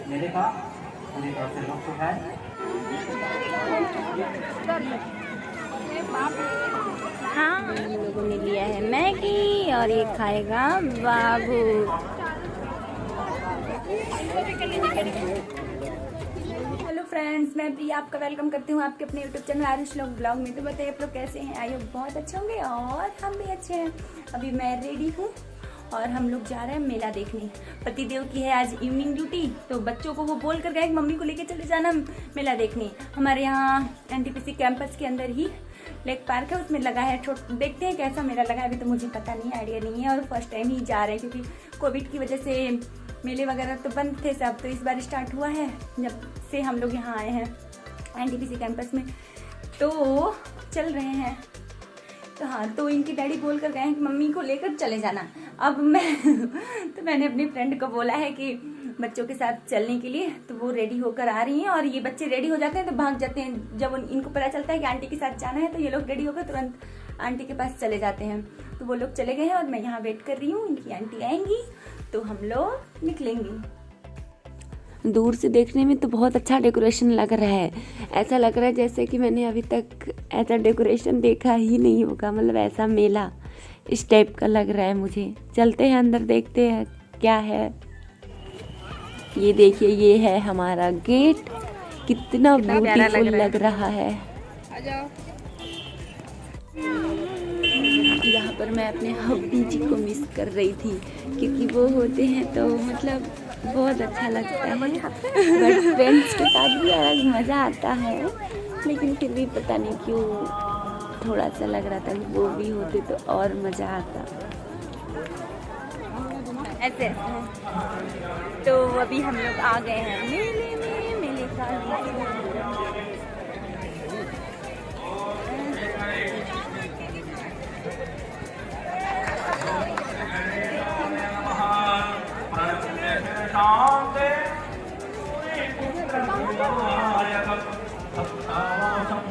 मेले का पूरी तरह से लुत्फ है। हाँ, हम लोगों ने लिया है मैगी और ये खाएगा बाबू। हेलो फ्रेंड्स, मैं प्रिया आपका वेलकम करती हूँ आपके अपने यूट्यूब चैनल आरुष लोग ब्लॉग में। तो बताइए आप लोग कैसे हैं? आई होप बहुत अच्छे होंगे और हम भी अच्छे हैं। अभी मैं रेडी हूँ और हम लोग जा रहे हैं मेला देखने। पतिदेव की है आज इवनिंग ड्यूटी, तो बच्चों को वो बोल कर गए मम्मी को लेके चले जाना मेला देखने। हमारे यहाँ एनटीपीसी कैंपस के अंदर ही लेक पार्क है, उसमें लगा है। देखते हैं कैसा मेला लगा है, अभी तो मुझे पता नहीं, आइडिया नहीं है और फर्स्ट टाइम ही जा रहे हैं क्योंकि कोविड की वजह से मेले वगैरह तो बंद थे सब। तो इस बार स्टार्ट हुआ है जब से हम लोग यहाँ आए हैं एनटीपीसी कैंपस में, तो चल रहे हैं। तो हाँ, तो इनकी डैडी बोल कर गए हैं कि मम्मी को लेकर चले जाना। अब मैंने अपनी फ्रेंड को बोला है कि बच्चों के साथ चलने के लिए, तो वो रेडी होकर आ रही हैं और ये बच्चे रेडी हो जाते हैं तो भाग जाते हैं। जब इनको पता चलता है कि आंटी के साथ जाना है तो ये लोग रेडी होकर तुरंत आंटी के पास चले जाते हैं। तो वो लोग चले गए हैं और मैं यहाँ वेट कर रही हूँ, इनकी आंटी आएंगी तो हम लोग निकलेंगे। दूर से देखने में तो बहुत अच्छा डेकोरेशन लग रहा है। ऐसा लग रहा है जैसे कि मैंने अभी तक ऐसा डेकोरेशन देखा ही नहीं होगा, मतलब ऐसा मेला इस टाइप का लग रहा है मुझे। चलते हैं अंदर, देखते हैं क्या है। ये देखिए, ये है हमारा गेट, कितना ब्यूटीफुल लग रहा है। यहाँ पर मैं अपने हब्बी जी को मिस कर रही थी क्योंकि वो होते हैं तो मतलब बहुत अच्छा लगता है। बट फ्रेंड्स के साथ भी अलग मज़ा आता है, लेकिन फिर भी पता नहीं क्यों थोड़ा सा लग रहा था कि वो भी होते तो और मज़ा आता। ऐसे तो अभी हम लोग आ गए हैं मेले में। मेले का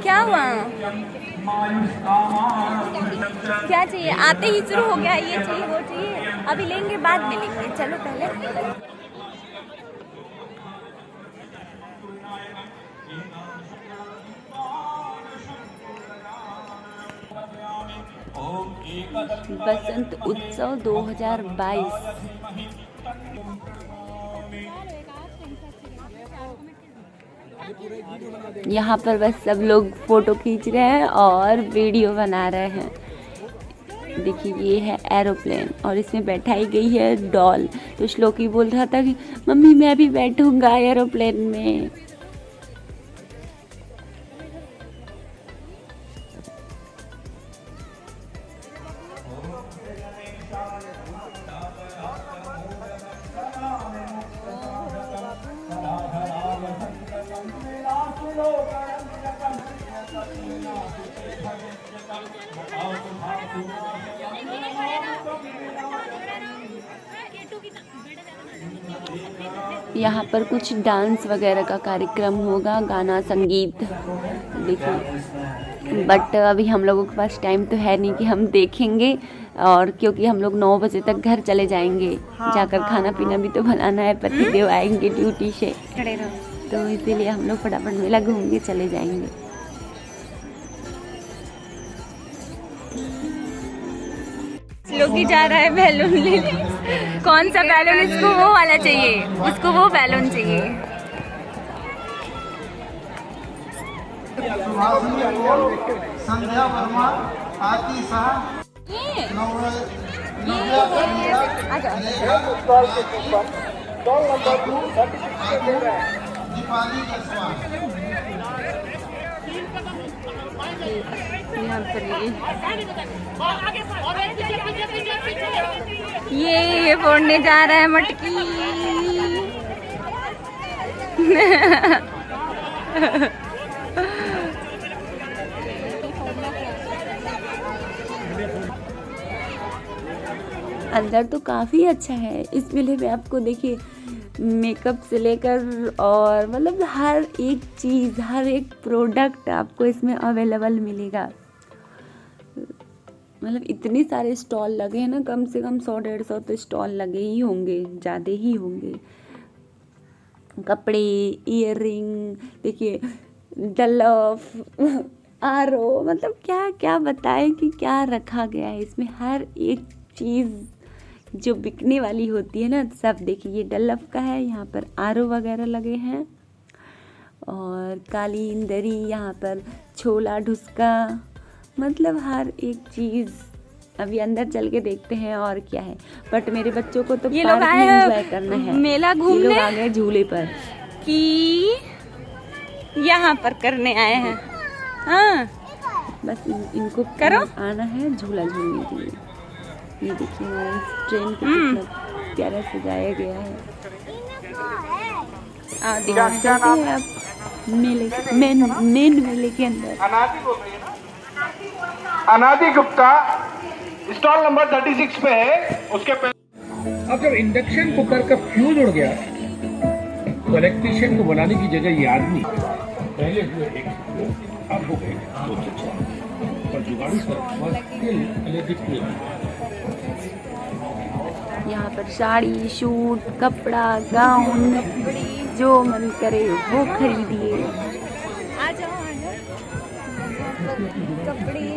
क्या हुआ? क्या चाहिए? आते ही शुरू हो गया, ये चाहिए वो चाहिए। अभी लेंगे, बाद में लेंगे, चलो पहले। बसंत उत्सव 2022। यहाँ पर बस सब लोग फोटो खींच रहे हैं और वीडियो बना रहे हैं। देखिए, ये है एरोप्लेन और इसमें बैठाई गई है डॉल। तो श्लोकी बोल रहा था कि मम्मी मैं भी बैठूंगा एरोप्लेन में। यहाँ पर कुछ डांस वगैरह का कार्यक्रम होगा, गाना संगीत देखिए। बट अभी हम लोगों के पास टाइम तो है नहीं कि हम देखेंगे, और क्योंकि हम लोग 9 बजे तक घर चले जाएंगे। जाकर खाना पीना भी तो बनाना है, पतिदेव आएंगे ड्यूटी से, तो इसीलिए हम लोग फटाफट मेला घूम के चले जाएंगे। लोकी जा रहा है बैलून लेने। कौन सा बैलून? इसको वो वाला चाहिए, उसको वो बैलून चाहिए। संध्या वर्मा, आरती शाह, दीपाली जायसवाल। यहाँ पर ये फोड़ने जा रहा है मटकी। अंदर तो काफ़ी अच्छा है। इस मेले में आपको देखिए मेकअप से लेकर और मतलब हर एक चीज़, हर एक प्रोडक्ट आपको इसमें अवेलेबल मिलेगा। मतलब इतने सारे स्टॉल लगे हैं ना, कम से कम 100-150 तो स्टॉल लगे ही होंगे, ज़्यादा ही होंगे। कपड़े, ईयररिंग, देखिए डलफ, आरो, मतलब क्या क्या बताएं कि क्या रखा गया है इसमें। हर एक चीज़ जो बिकने वाली होती है ना, सब देखिए। ये डलफ का है, यहाँ पर आरो वगैरह लगे हैं, और कालीन, दरी, यहाँ पर छोला, ढुसका, मतलब हर एक चीज़। अभी अंदर चल के देखते हैं और क्या है। बट मेरे बच्चों को तो ये लोग पार्क आए में हैं एंजॉय करना है, मेला ये लोग घूमने आ गए झूले पर। कि यहाँ पर करने आए हैं। हाँ बस इनको करो। आना है झूला झूलने के लिए। ये देखिए हमारे ट्रेन को कितना प्यारा सजाया गया है। दिखाते चलते हैं अब मेन मेले के अंदर। अनादि गुप्ता स्टॉल नंबर 36 पे है, उसके पहले। अब जब इंडक्शन कुकर का फ्यूज उड़ गया तो इलेक्ट्रिशियन को बनाने की जगह ये आदमी पहले हुए एक, अब हो गए 2 से 4 और जुगाड़ी यहाँ पर साड़ी, सूट, कपड़ा, गाउन, जो मन करे वो खरीदिए। आ जाओ कपड़े।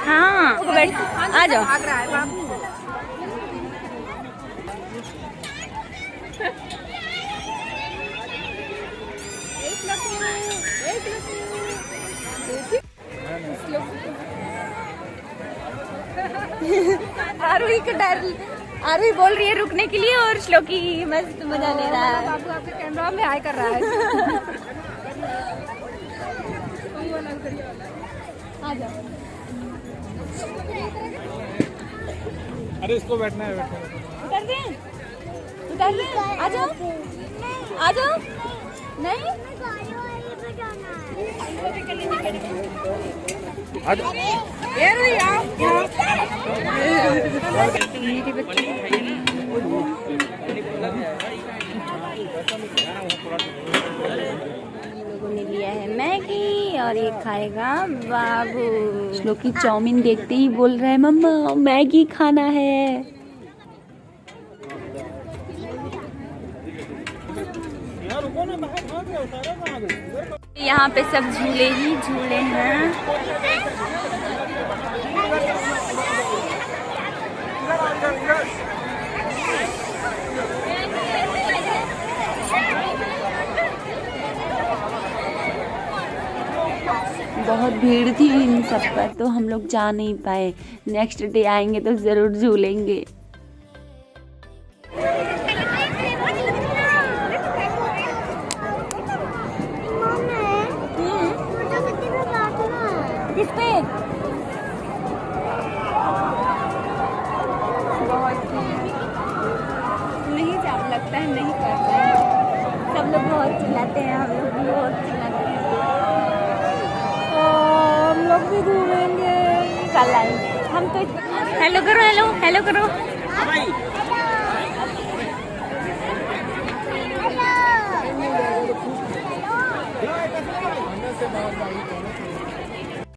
हाँ बैठ, आ जाओ। आरुही का डर, आरुही बोल रही है रुकने के लिए और श्लोकी मस्त मजा ले रहा है। बाबू आपके कैमरा में हाय कर रहा है। आ जाओ। अरे इसको बैठना है, उतर दे, उतर दे, आ जाओ, आ जाओ। नहीं मेरे बच्चे लोगों ने लिया है मैगी और ये खाएगा बाबू। श्लोकी चाउमीन देखते ही बोल रहा है मम्मा मैगी खाना है। यहाँ पे सब झूले ही झूले हैं। बहुत भीड़ थी इन सब पर तो हम लोग जा नहीं पाए। नेक्स्ट डे आएंगे तो ज़रूर झूलेंगे। किस पे? बहुत नहीं जाम लगता है, नहीं करता है। सब लोग बहुत चिल्लाते हैं, हम लोग भी बहुत चिल्लाते हैं। हम लोग भी घूमेंगे, कल आएंगे हम तो। हेलो करो, हेलो हेलो करो। हेलो